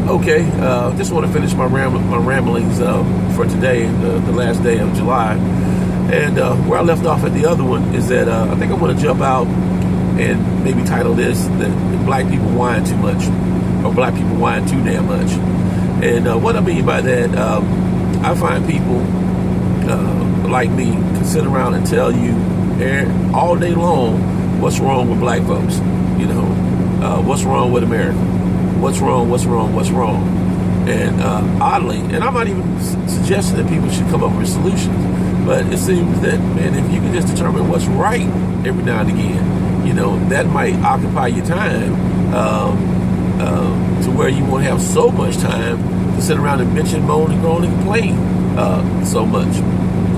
Okay, just want to finish my ramblings for today, the last day of July. And where I left off at the other one is that I think I'm going to jump out and maybe title this that black people whine too much, or black people whine too damn much. And what I mean by that, I find people like me can sit around and tell you all day long what's wrong with black folks. You know, what's wrong with America? What's wrong? And oddly, and I'm not even suggesting that people should come up with solutions, but it seems that, man, if you can just determine what's right every now and again, you know, that might occupy your time to where you won't have so much time to sit around and bitch and moan and groan and complain so much.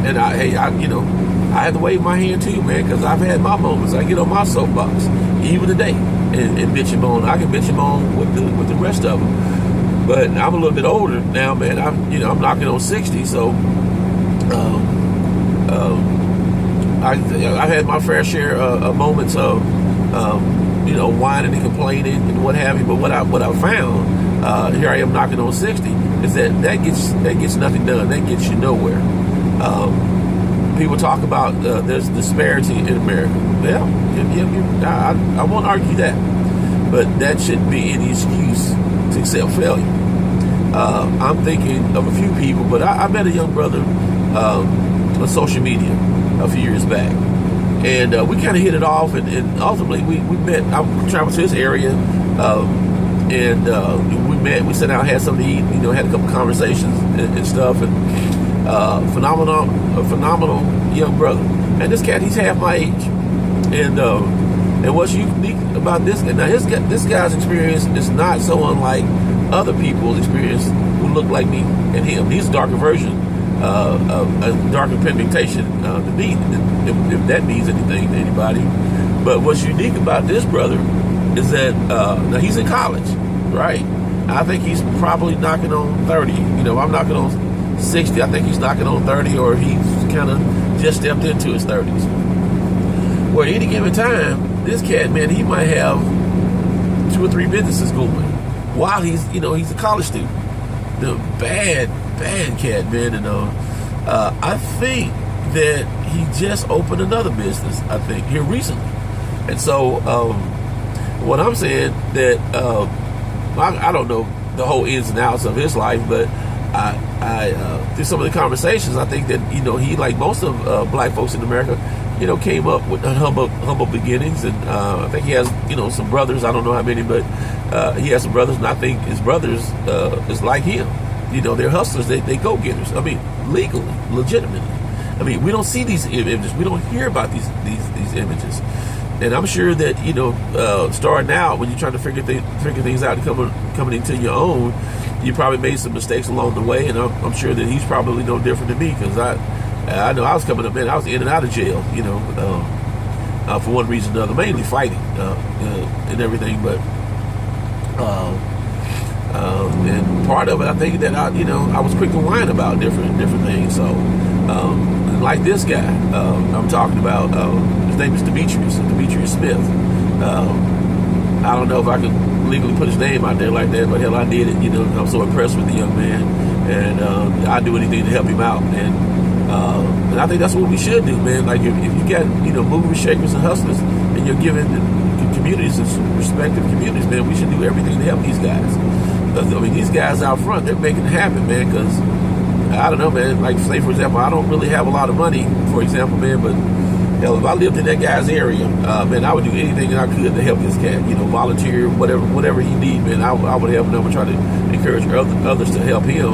And I have to wave my hand too, man, because I've had my moments. I get on my soapbox, even today, and bitch and moan. I can bitch and moan with the rest of them, but I'm a little bit older now, man. I'm knocking on 60, so I've had my fair share of moments of whining and complaining and what have you. But what I found, here I am knocking on 60, is that gets nothing done. That gets you nowhere. People talk about there's disparity in America. Well, I won't argue that, but that shouldn't be any excuse to accept failure. I'm thinking of a few people, but I met a young brother on social media a few years back, and we kind of hit it off, and ultimately we met. I traveled to his area, and we met. We sat down, had something to eat, had a couple conversations and stuff, and a phenomenal young brother. And this cat, he's half my age, and what's unique about this guy? Now, this guy's experience is not so unlike other people's experience who look like me and him. He's a darker version, a darker pigmentation to me, if that means anything to anybody. But what's unique about this brother is that now he's in college, right? I think he's probably knocking on 30. I'm knocking on 60. I think he's knocking on 30, or he's kind of just stepped into his 30s. Where at any given time, this cat, man, he might have 2 or 3 businesses going while he's a college student. The bad cat, man. And I think that he just opened another business, I think, here recently. And so what I'm saying that I don't know the whole ins and outs of his life, but I through some of the conversations, I think that he, like most of black folks in America, came up with humble beginnings, and I think he has some brothers. I don't know how many, but he has some brothers, and I think his brothers is like him. They're hustlers. They go getters. I mean, legally, legitimately. I mean, we don't see these images. We don't hear about these images. And I'm sure that starting out, when you're trying to figure things out and coming into your own, you probably made some mistakes along the way, and I'm sure that he's probably no different than me, because I know I was coming up, man. I was in and out of jail, for one reason or another, mainly fighting and everything. But and part of it, I think that I was quick to whine about different things. So like this guy I'm talking about, his name is Demetrius Smith. I don't know if I could legally put his name out there like that, but hell, I did it. I'm so impressed with the young man, and I'd do anything to help him out. And I think that's what we should do, man. Like if you got movers, shakers, and hustlers, and you're giving the communities and respective communities, man, we should do everything to help these guys. Because I mean, these guys out front, they're making it happen, man. Because I don't know, man. Like, say for example, I don't really have a lot of money, for example, man, but hell, if I lived in that guy's area, man, I would do anything that I could to help this cat. Volunteer, whatever he need, man. I would help him. I would try to encourage others to help him,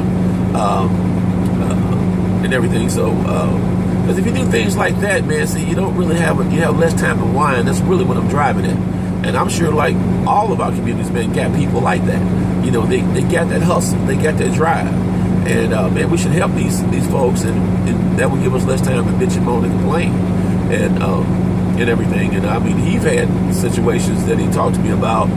and everything. So, because if you do things like that, man, see, you don't really have less time to whine. That's really what I'm driving at. And I'm sure, like all of our communities, man, got people like that. They got that hustle, they got that drive, and man, we should help these folks, and that would give us less time to bitch and moan and complain. And everything. And I mean, he's had situations that he talked to me about.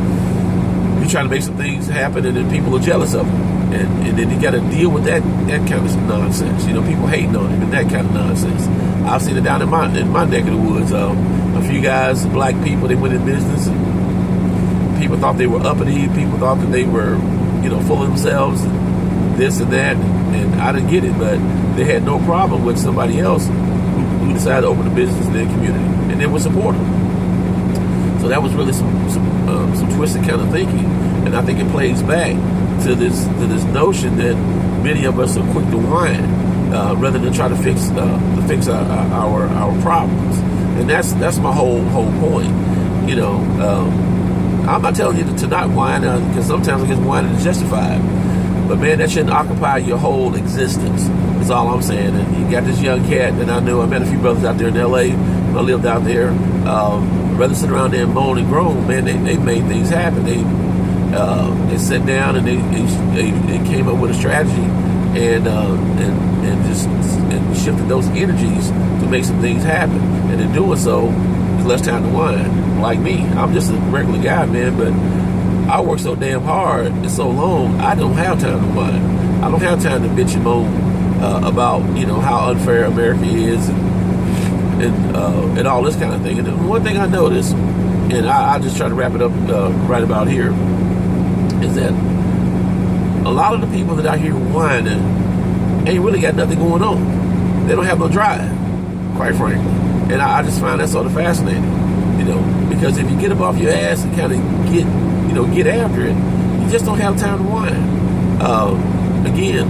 He's trying to make some things happen, and then people are jealous of him, and then you got to deal with that kind of nonsense. People hating on him and that kind of nonsense. I've seen it down in my neck of the woods. A few guys, black people, they went in business, and people thought they were uppity. People thought that they were full of themselves, and this and that, and I didn't get it, but they had no problem with somebody else who decided to open a business in their community, and they would support them. So that was really some twisted kind of thinking, and I think it plays back to this notion that many of us are quick to whine rather than try to fix our problems, and that's my whole point. I'm not telling you to not whine, because sometimes I guess whining is justified. But man, that shouldn't occupy your whole existence. That's all I'm saying. And you got this young cat that I know. I met a few brothers out there in L.A. when I lived out there. Rather sit around there and moan and groan, man, they made things happen. They sat down and they came up with a strategy and shifted those energies to make some things happen. And in doing so, there's less time to whine. Like me, I'm just a regular guy, man, but I work so damn hard and so long, I don't have time to whine. I don't have time to bitch and moan about how unfair America is and all this kind of thing. And one thing I noticed, and I just try to wrap it up right about here, is that a lot of the people that I hear whining ain't really got nothing going on. They don't have no drive, quite frankly. And I just find that sort of fascinating, because if you get up off your ass and kind of get after it, you just don't have time to whine. Again,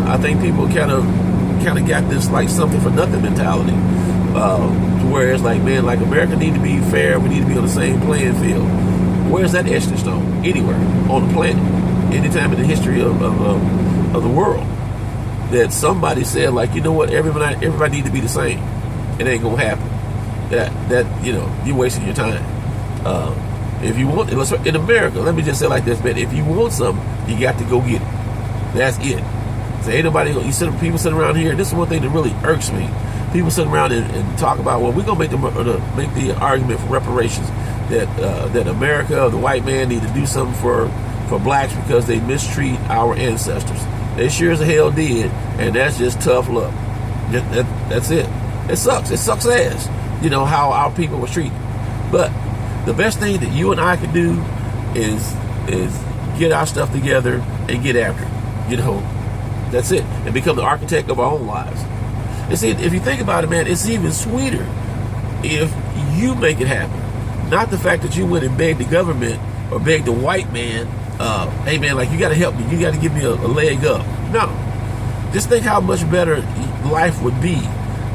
I think people kind of got this like something for nothing mentality, where it's like, man, like America need to be fair, we need to be on the same playing field. Where's that etched in stone? Anywhere on the planet, anytime in the history of the world, that somebody said like, you know what, everybody need to be the same. It ain't gonna happen. That you're wasting your time. If you want, in America, let me just say it like this, man. If you want something, you got to go get it. That's it. So ain't nobody. People sitting around here. This is one thing that really irks me. People sitting around and talk about, well, we're gonna make the argument for reparations that America, the white man, need to do something for blacks because they mistreat our ancestors. They sure as hell did, and that's just tough luck. That's it. It sucks. It sucks ass. How our people were treated. But the best thing that you and I can do is get our stuff together and get after it. That's it. And become the architect of our own lives. And see, if you think about it, man, it's even sweeter if you make it happen. Not the fact that you went and begged the government or begged the white man, hey man, like, you got to help me. You got to give me a leg up. No. Just think how much better life would be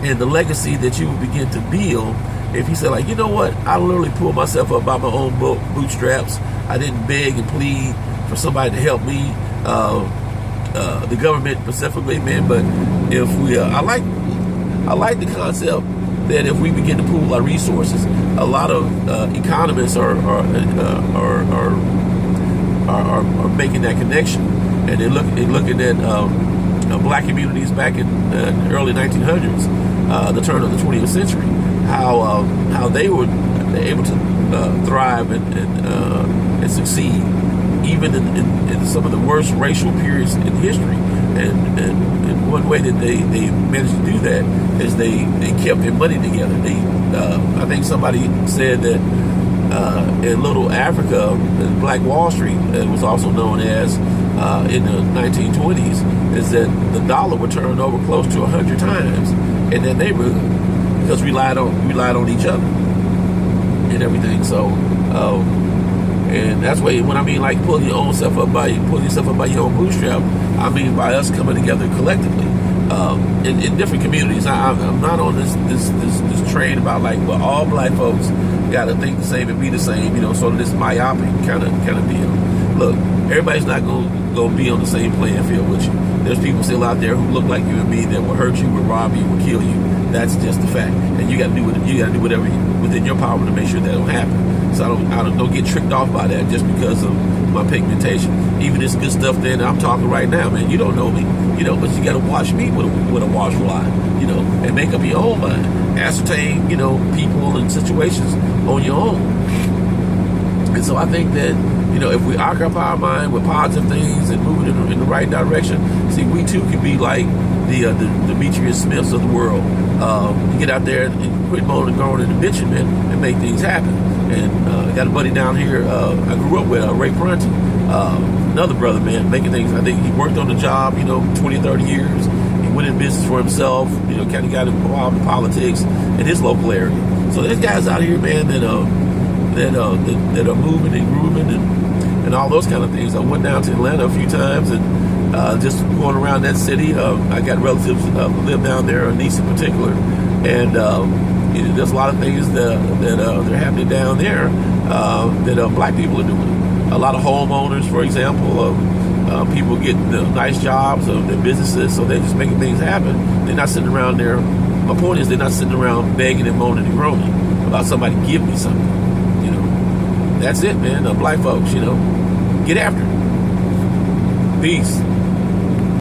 and the legacy that you would begin to build if he said, like, you know what, I literally pulled myself up by my own bootstraps. I didn't beg and plead for somebody to help me, the government specifically, man. But if we, I like the concept that if we begin to pool our resources, a lot of economists are making that connection, and they're looking at black communities back in the early 1900s, the turn of the 20th century, how they were able to thrive and succeed even in some of the worst racial periods in history. And one way that they managed to do that is they kept their money together. I think somebody said that in Little Africa, Black Wall Street, it was also known as, in the 1920s, is that the dollar would turn over close to 100 times in that neighborhood because we relied on each other and everything. So, and that's why when I mean like pulling yourself up by your own bootstrap, I mean by us coming together collectively in different communities. I'm not on this train about like, well, all black folks got to think the same and be the same, sort of this myopic kind of deal. Look, everybody's not going to be on the same playing field with you. There's people still out there who look like you and me that will hurt you, will rob you, will kill you. That's just the fact, and you got to do whatever within your power to make sure that don't happen. So I don't get tricked off by that just because of my pigmentation. Even this good stuff that I'm talking right now, man. You don't know me, but you got to watch me with a watchful eye, and make up your own mind, ascertain, people and situations on your own. And so I think that, if we occupy our mind with positive things and move it in the right direction, see, we too can be like the Demetrius Smiths of the world. You get out there and quit moaning and groaning and bitching, man, and make things happen. And I got a buddy down here I grew up with, Ray Prunty. another brother, man, making things. I think he worked on the job, 20, 30 years. He went in business for himself, kind of got involved in politics in his local area. So there's guys out here, man, that are moving and grooving and all those kind of things. I went down to Atlanta a few times and just going around that city. I got relatives live down there, a niece in particular, and there's a lot of things that are happening down there that black people are doing. A lot of homeowners, for example, people getting nice jobs of their businesses, so they're just making things happen. They're not sitting around there. My point is, they're not sitting around begging and moaning and groaning about somebody give me something. That's it, man. Black folks, get after it. Peace.